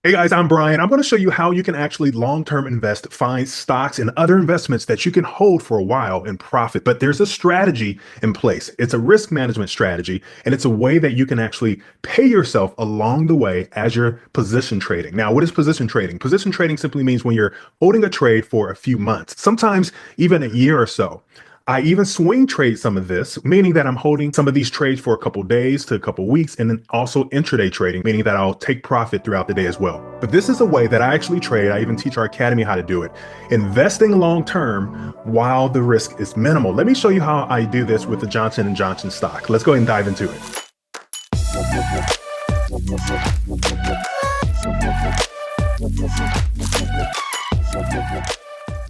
Hey guys, I'm Brian. I'm going to show you how you can actually long-term invest, find stocks and other investments that you can hold for a while and profit. But there's a strategy in place. It's a risk management strategy, and it's a way that you can actually pay yourself along the way as you're position trading. Now, what is position trading? Position trading simply means when you're holding a trade for a few months, sometimes even a year or so. I even swing trade some of this, meaning that I'm holding some of these trades for a couple days to a couple weeks, and then also intraday trading, meaning that I'll take profit throughout the day as well. But this is a way that I actually trade. I even teach our academy how to do it. Investing long term while the risk is minimal. Let me show you how I do this with the Johnson & Johnson stock. Let's go ahead and dive into it.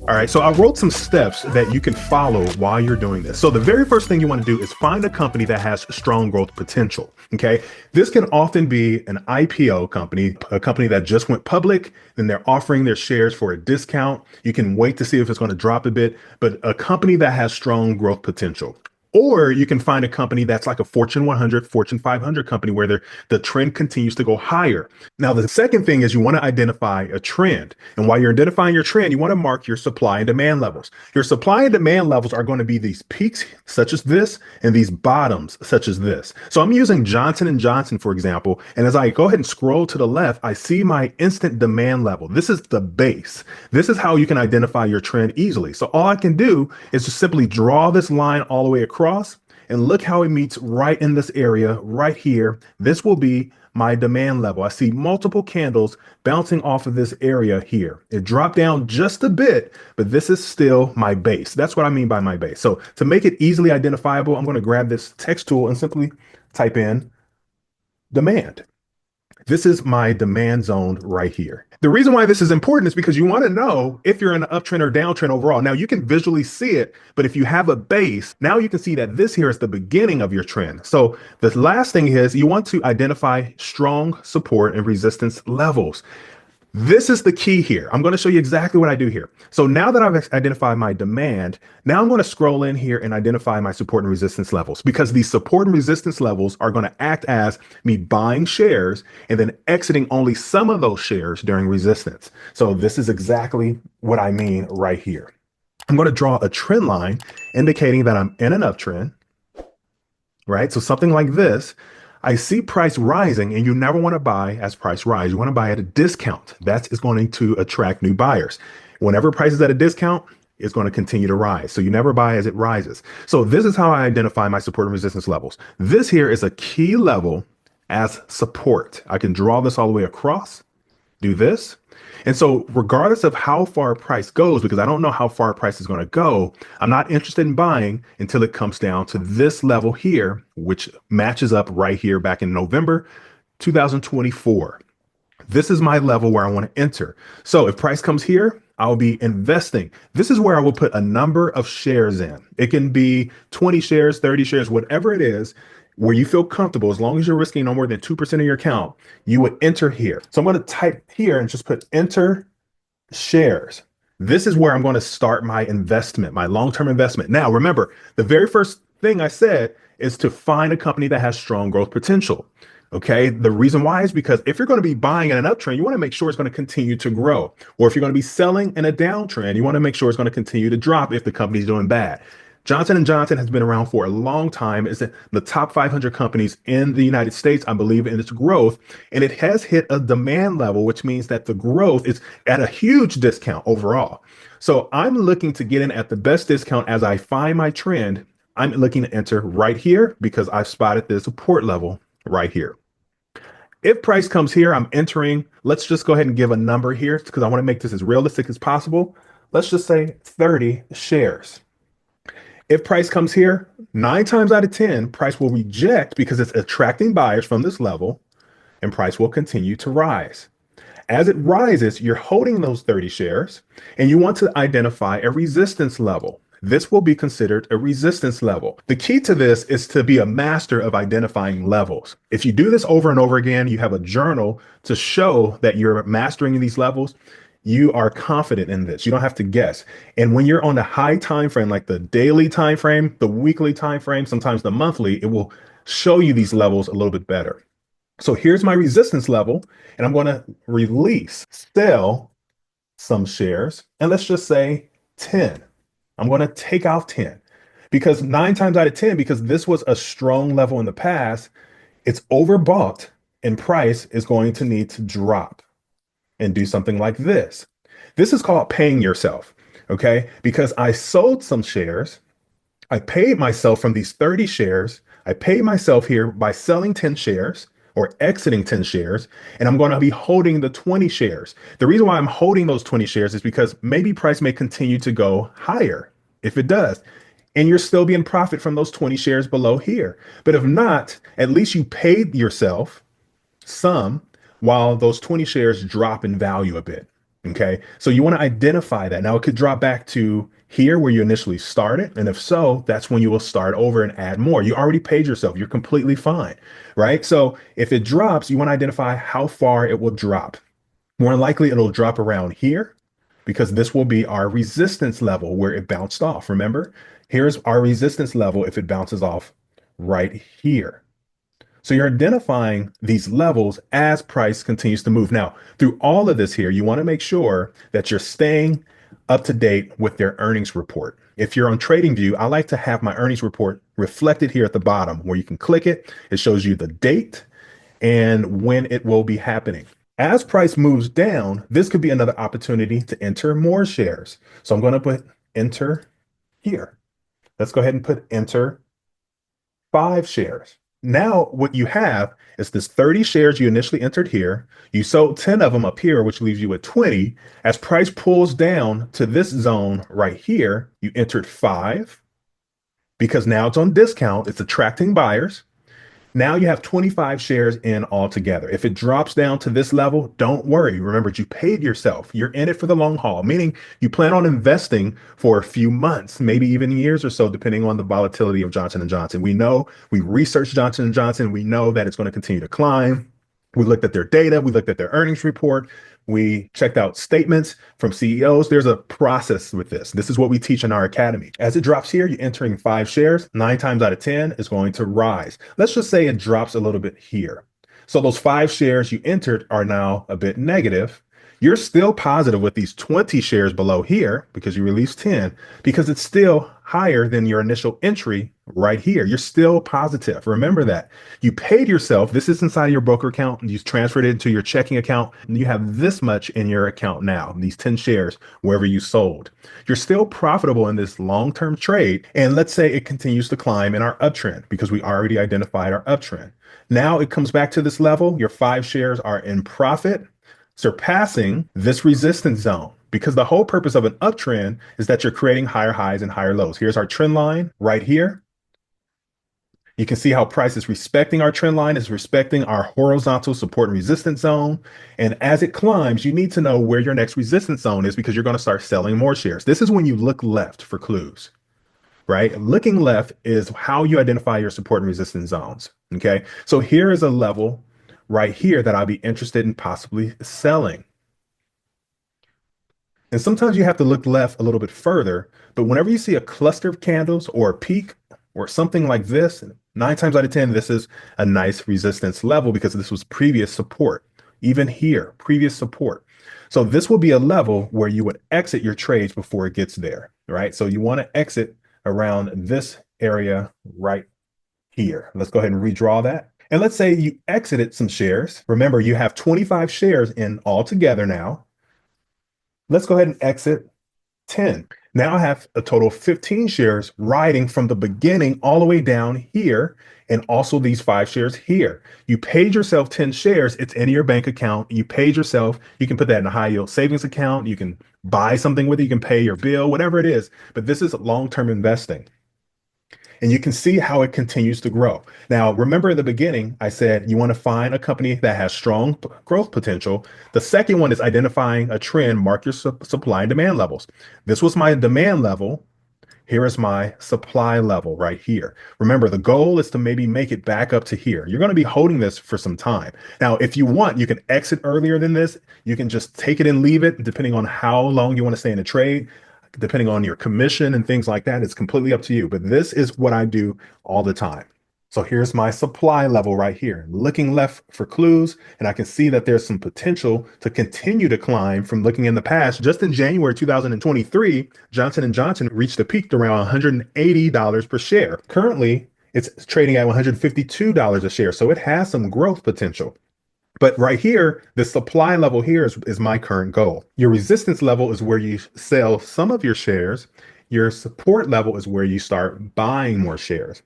All right, so I wrote some steps that you can follow while you're doing this. So the very first thing you want to do is find a company that has strong growth potential. Okay, this can often be an IPO company, a company that just went public, then they're offering their shares for a discount. You can wait to see if it's going to drop a bit, but a company that has strong growth potential. Or you can find a company that's like a Fortune 100, Fortune 500 company where the trend continues to go higher. Now, the second thing is you want to identify a trend. And while you're identifying your trend, you want to mark your supply and demand levels. Your supply and demand levels are going to be these peaks, such as this, and these bottoms, such as this. So I'm using Johnson & Johnson, for example. And as I go ahead and scroll to the left, I see my instant demand level. This is the base. This is how you can identify your trend easily. So all I can do is just simply draw this line all the way across and look how it meets right in this area right here. This will be my demand level. I see multiple candles bouncing off of this area here. It dropped down just a bit, but this is still my base. That's what I mean by my base. So to make it easily identifiable, I'm going to grab this text tool and simply type in demand. This is my demand zone right here. The reason why this is important is because you want to know if you're in an uptrend or downtrend overall. Now you can visually see it, but if you have a base, now you can see that this here is the beginning of your trend. So the last thing is you want to identify strong support and resistance levels. This is the key here. I'm going to show you exactly what I do here. So now that I've identified my demand, now I'm going to scroll in here and identify my support and resistance levels, because these support and resistance levels are going to act as me buying shares and then exiting only some of those shares during resistance. So this is exactly what I mean right here. I'm going to draw a trend line indicating that I'm in an uptrend, right? So something like this. I see price rising, and you never want to buy as price rise. You want to buy at a discount. That is going to attract new buyers. Whenever price is at a discount, it's going to continue to rise. So you never buy as it rises. So this is how I identify my support and resistance levels. This here is a key level as support. I can draw this all the way across, do this. And so regardless of how far price goes, because I don't know how far price is going to go, I'm not interested in buying until it comes down to this level here, which matches up right here back in November 2024. This is my level where I want to enter. So if price comes here, I'll be investing. This is where I will put a number of shares in. It can be 20 shares, 30 shares, whatever it is, where you feel comfortable. As long as you're risking no more than 2% of your account, you would enter here. So I'm going to type here and just put enter shares. This is where I'm going to start my investment, my long-term investment. Now, remember, the very first thing I said is to find a company that has strong growth potential. Okay. The reason why is because if you're going to be buying in an uptrend, you want to make sure it's going to continue to grow. Or if you're going to be selling in a downtrend, you want to make sure it's going to continue to drop if the company's doing bad. Johnson & Johnson has been around for a long time. It's the top 500 companies in the United States, I believe, in its growth. And it has hit a demand level, which means that the growth is at a huge discount overall. So I'm looking to get in at the best discount as I find my trend. I'm looking to enter right here because I've spotted the support level right here. If price comes here, I'm entering. Let's just go ahead and give a number here because I want to make this as realistic as possible. Let's just say 30 shares. If price comes here, 9 times out of 10, price will reject because it's attracting buyers from this level, and price will continue to rise. As it rises, you're holding those 30 shares and you want to identify a resistance level. This will be considered a resistance level. The key to this is to be a master of identifying levels. If you do this over and over again, you have a journal to show that you're mastering these levels. You are confident in this. You don't have to guess. And when you're on the high time frame, like the daily time frame, the weekly time frame, sometimes the monthly, it will show you these levels a little bit better. So here's my resistance level, and I'm going to release, sell some shares, and let's just say 10. I'm going to take off 10 because 9 times out of 10, because this was a strong level in the past, it's overbought and price is going to need to drop and do something like this. This is called paying yourself, okay? Because I sold some shares, I paid myself from these 30 shares. I paid myself here by selling 10 shares or exiting 10 shares, and I'm going to be holding the 20 shares. The reason why I'm holding those 20 shares is because maybe price may continue to go higher. If it does, and you're still being profit from those 20 shares below here. But if not, at least you paid yourself some while those 20 shares drop in value a bit. Okay. So you want to identify that. Now it could drop back to here where you initially started. And if so, that's when you will start over and add more. You already paid yourself. You're completely fine. Right. So if it drops, you want to identify how far it will drop. More than likely, it'll drop around here because this will be our resistance level where it bounced off. Remember, here's our resistance level if it bounces off right here. So you're identifying these levels as price continues to move. Now, through all of this here, you want to make sure that you're staying up to date with their earnings report. If you're on TradingView, I like to have my earnings report reflected here at the bottom where you can click it. It shows you the date and when it will be happening. As price moves down, this could be another opportunity to enter more shares. So I'm going to put enter here. Let's go ahead and put enter 5 shares. Now, what you have is this 30 shares you initially entered here. You sold 10 of them up here, which leaves you with 20. As price pulls down to this zone right here, you entered 5 because now it's on discount. It's attracting buyers. Now you have 25 shares in altogether. If it drops down to this level, don't worry. Remember, you paid yourself. You're in it for the long haul, meaning you plan on investing for a few months, maybe even years or so, depending on the volatility of Johnson & Johnson. We know, we researched Johnson & Johnson. We know that it's going to continue to climb. We looked at their data. We looked at their earnings report. We checked out statements from CEOs. There's a process with this. This is what we teach in our academy. As it drops here, you're entering 5 shares. 9 times out of 10 is going to rise. Let's just say it drops a little bit here. So those 5 shares you entered are now a bit negative. You're still positive with these 20 shares below here because you released 10 because it's still higher than your initial entry right here. You're still positive. Remember that. You paid yourself. This is inside of your broker account. You transferred it into your checking account. And you have this much in your account now, these 10 shares, wherever you sold. You're still profitable in this long-term trade. And let's say it continues to climb in our uptrend because we already identified our uptrend. Now it comes back to this level. Your 5 shares are in profit, surpassing this resistance zone. Because the whole purpose of an uptrend is that you're creating higher highs and higher lows. Here's our trend line right here. You can see how price is respecting our trend line, is respecting our horizontal support and resistance zone. And as it climbs, you need to know where your next resistance zone is because you're going to start selling more shares. This is when you look left for clues, right? Looking left is how you identify your support and resistance zones. Okay. So here is a level right here that I'll be interested in possibly selling. And sometimes you have to look left a little bit further, but whenever you see a cluster of candles or a peak or something like this, 9 times out of 10, this is a nice resistance level because this was previous support. Even here, previous support. So this will be a level where you would exit your trades before it gets there, right? So you want to exit around this area right here. Let's go ahead and redraw that. And let's say you exited some shares. Remember, you have 25 shares in all together now. Let's go ahead and exit 10. Now I have a total of 15 shares riding from the beginning all the way down here, and also these 5 shares here. You paid yourself 10 shares. It's in your bank account. You paid yourself. You can put that in a high yield savings account. You can buy something with it. You can pay your bill, whatever it is. But this is long-term investing. And you can see how it continues to grow. Now, remember in the beginning, I said you want to find a company that has strong growth potential. The second one is identifying a trend, mark your supply and demand levels. This was my demand level. Here is my supply level right here. Remember, the goal is to maybe make it back up to here. You're going to be holding this for some time. Now, if you want, you can exit earlier than this. You can just take it and leave it, depending on how long you want to stay in a trade. Depending on your commission and things like that, it's completely up to you. But this is what I do all the time. So here's my supply level right here. Looking left for clues, and I can see that there's some potential to continue to climb from looking in the past. Just in January 2023, Johnson & Johnson reached a peak around $180 per share. Currently, it's trading at $152 a share, so it has some growth potential. But right here, the supply level here is my current goal. Your resistance level is where you sell some of your shares. Your support level is where you start buying more shares.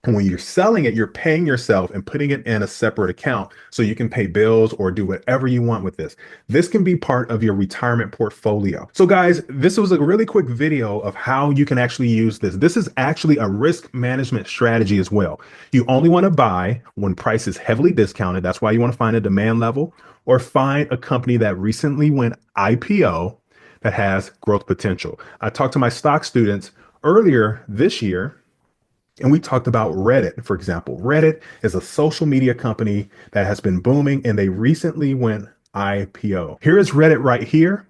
And when you're selling it, you're paying yourself and putting it in a separate account so you can pay bills or do whatever you want with this. This can be part of your retirement portfolio. So guys, this was a really quick video of how you can actually use this. This is actually a risk management strategy as well. You only want to buy when price is heavily discounted. That's why you want to find a demand level or find a company that recently went IPO that has growth potential. I talked to my stock students earlier this year, and we talked about Reddit, for example. Reddit is a social media company that has been booming, and they recently went IPO. Here is Reddit right here.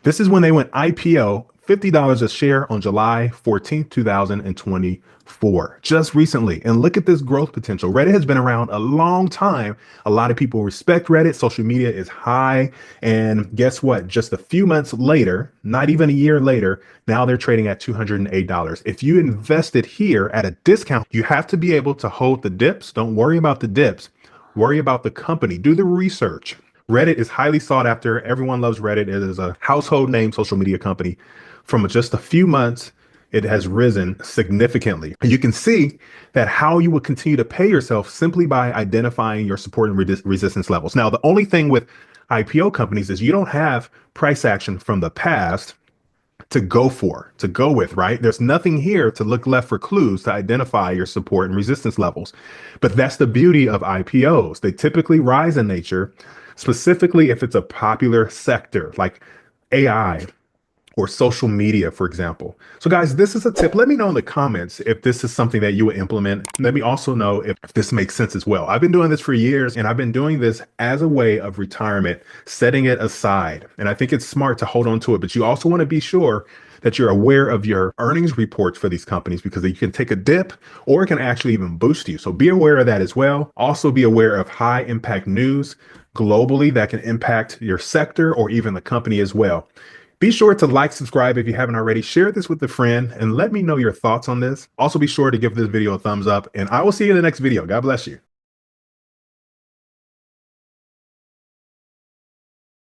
This is when they went IPO, $50 a share on July 14th, 2024, just recently. And look at this growth potential. Reddit has been around a long time. A lot of people respect Reddit. Social media is high. And guess what? Just a few months later, not even a year later, now they're trading at $208. If you invested here at a discount, you have to be able to hold the dips. Don't worry about the dips. Worry about the company. Do the research. Reddit is highly sought after. Everyone loves Reddit. It is a household name social media company. From just a few months, it has risen significantly. You can see that how you will continue to pay yourself simply by identifying your support and resistance levels. Now, the only thing with IPO companies is you don't have price action from the past to go with, right? There's nothing here to look left for clues to identify your support and resistance levels. But that's the beauty of IPOs. They typically rise in nature, specifically if it's a popular sector like AI or social media, for example. So guys, this is a tip. Let me know in the comments if this is something that you would implement. Let me also know if this makes sense as well. I've been doing this for years, and I've been doing this as a way of retirement, setting it aside. And I think it's smart to hold on to it, but you also want to be sure that you're aware of your earnings reports for these companies, because you can take a dip or it can actually even boost you. So be aware of that as well. Also be aware of high impact news globally that can impact your sector or even the company as well. Be sure to like, subscribe if you haven't already, share this with a friend, and let me know your thoughts on this. Also be sure to give this video a thumbs up, and I will see you in the next video. God bless you.